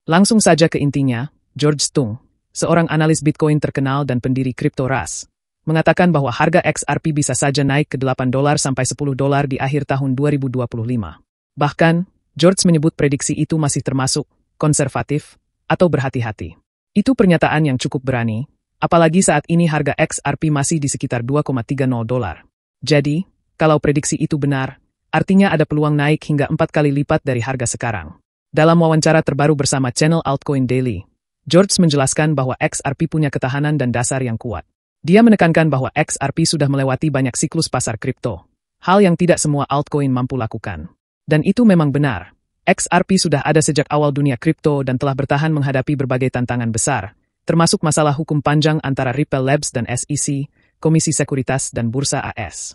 Langsung saja ke intinya, George Stung, seorang analis Bitcoin terkenal dan pendiri CryptoRace, mengatakan bahwa harga XRP bisa saja naik ke $8 sampai $10 di akhir tahun 2025. Bahkan, George menyebut prediksi itu masih termasuk konservatif atau berhati-hati. Itu pernyataan yang cukup berani, apalagi saat ini harga XRP masih di sekitar $2,30. Jadi, kalau prediksi itu benar, artinya ada peluang naik hingga 4 kali lipat dari harga sekarang. Dalam wawancara terbaru bersama channel Altcoin Daily, George menjelaskan bahwa XRP punya ketahanan dan dasar yang kuat. Dia menekankan bahwa XRP sudah melewati banyak siklus pasar kripto, hal yang tidak semua altcoin mampu lakukan. Dan itu memang benar. XRP sudah ada sejak awal dunia kripto dan telah bertahan menghadapi berbagai tantangan besar, termasuk masalah hukum panjang antara Ripple Labs dan SEC, Komisi Sekuritas dan Bursa AS.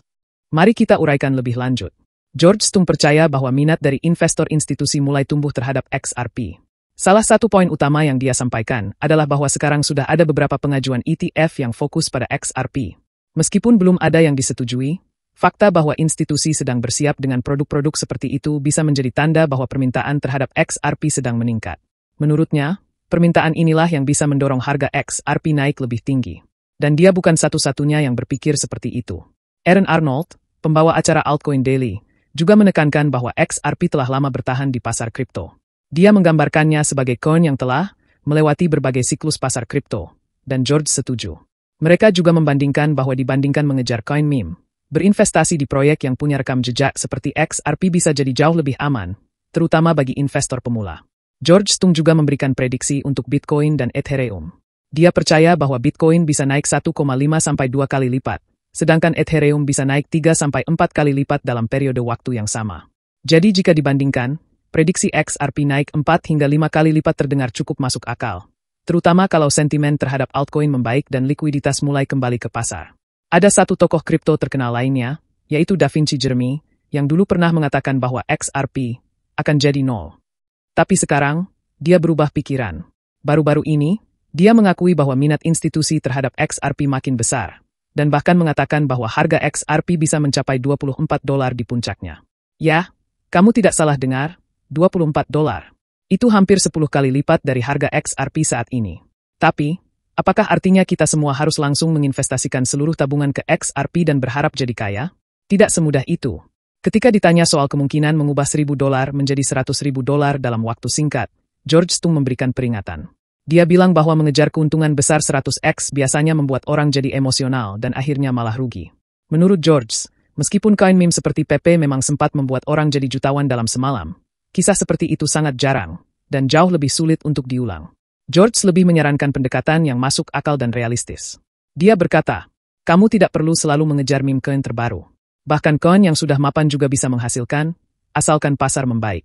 Mari kita uraikan lebih lanjut. George Stung percaya bahwa minat dari investor institusi mulai tumbuh terhadap XRP. Salah satu poin utama yang dia sampaikan adalah bahwa sekarang sudah ada beberapa pengajuan ETF yang fokus pada XRP. Meskipun belum ada yang disetujui, fakta bahwa institusi sedang bersiap dengan produk-produk seperti itu bisa menjadi tanda bahwa permintaan terhadap XRP sedang meningkat. Menurutnya, permintaan inilah yang bisa mendorong harga XRP naik lebih tinggi. Dan dia bukan satu-satunya yang berpikir seperti itu. Aaron Arnold, pembawa acara Altcoin Daily, juga menekankan bahwa XRP telah lama bertahan di pasar kripto. Dia menggambarkannya sebagai koin yang telah melewati berbagai siklus pasar kripto, dan George setuju. Mereka juga membandingkan bahwa dibandingkan mengejar koin meme, berinvestasi di proyek yang punya rekam jejak seperti XRP bisa jadi jauh lebih aman, terutama bagi investor pemula. George Stung juga memberikan prediksi untuk Bitcoin dan Ethereum. Dia percaya bahwa Bitcoin bisa naik 1,5 sampai 2 kali lipat, sedangkan Ethereum bisa naik 3 sampai 4 kali lipat dalam periode waktu yang sama. Jadi jika dibandingkan, prediksi XRP naik 4 hingga 5 kali lipat terdengar cukup masuk akal, terutama kalau sentimen terhadap altcoin membaik dan likuiditas mulai kembali ke pasar. Ada satu tokoh kripto terkenal lainnya, yaitu Da Vinci Jeremy, yang dulu pernah mengatakan bahwa XRP akan jadi nol. Tapi sekarang, dia berubah pikiran. Baru-baru ini, dia mengakui bahwa minat institusi terhadap XRP makin besar, dan bahkan mengatakan bahwa harga XRP bisa mencapai $24 di puncaknya. Ya, kamu tidak salah dengar, $24. Itu hampir 10 kali lipat dari harga XRP saat ini. Tapi, apakah artinya kita semua harus langsung menginvestasikan seluruh tabungan ke XRP dan berharap jadi kaya? Tidak semudah itu. Ketika ditanya soal kemungkinan mengubah $1.000 menjadi $100.000 dalam waktu singkat, George Stung memberikan peringatan. Dia bilang bahwa mengejar keuntungan besar 100x biasanya membuat orang jadi emosional dan akhirnya malah rugi. Menurut George, meskipun koin meme seperti PP memang sempat membuat orang jadi jutawan dalam semalam, kisah seperti itu sangat jarang, dan jauh lebih sulit untuk diulang. George lebih menyarankan pendekatan yang masuk akal dan realistis. Dia berkata, kamu tidak perlu selalu mengejar meme koin terbaru. Bahkan koin yang sudah mapan juga bisa menghasilkan, asalkan pasar membaik.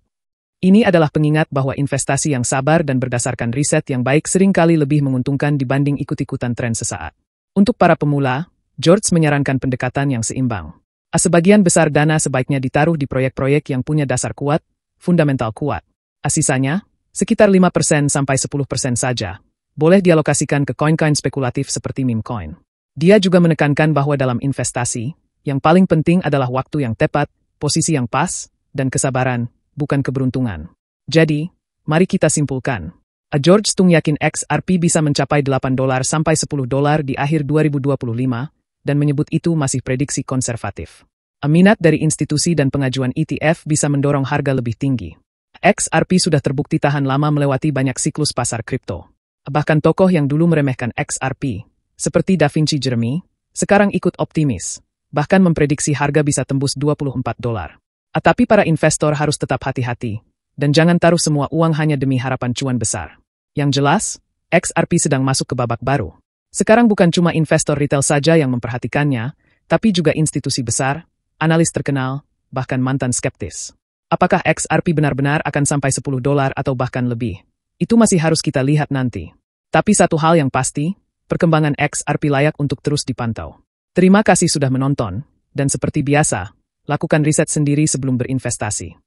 Ini adalah pengingat bahwa investasi yang sabar dan berdasarkan riset yang baik seringkali lebih menguntungkan dibanding ikut-ikutan tren sesaat. Untuk para pemula, George menyarankan pendekatan yang seimbang. Sebagian besar dana sebaiknya ditaruh di proyek-proyek yang punya dasar kuat, fundamental kuat. Sisanya, sekitar 5% sampai 10% saja, boleh dialokasikan ke koin-koin spekulatif seperti meme coin. Dia juga menekankan bahwa dalam investasi, yang paling penting adalah waktu yang tepat, posisi yang pas, dan kesabaran, bukan keberuntungan. Jadi, mari kita simpulkan. George Stung yakin XRP bisa mencapai $8 sampai $10 di akhir 2025, dan menyebut itu masih prediksi konservatif. Minat dari institusi dan pengajuan ETF bisa mendorong harga lebih tinggi. XRP sudah terbukti tahan lama melewati banyak siklus pasar kripto. Bahkan tokoh yang dulu meremehkan XRP, seperti Da Vinci Jeremy, sekarang ikut optimis, bahkan memprediksi harga bisa tembus $24. Tapi para investor harus tetap hati-hati, dan jangan taruh semua uang hanya demi harapan cuan besar. Yang jelas, XRP sedang masuk ke babak baru. Sekarang bukan cuma investor retail saja yang memperhatikannya, tapi juga institusi besar, analis terkenal, bahkan mantan skeptis. Apakah XRP benar-benar akan sampai $10 atau bahkan lebih? Itu masih harus kita lihat nanti. Tapi satu hal yang pasti, perkembangan XRP layak untuk terus dipantau. Terima kasih sudah menonton, dan seperti biasa, lakukan riset sendiri sebelum berinvestasi.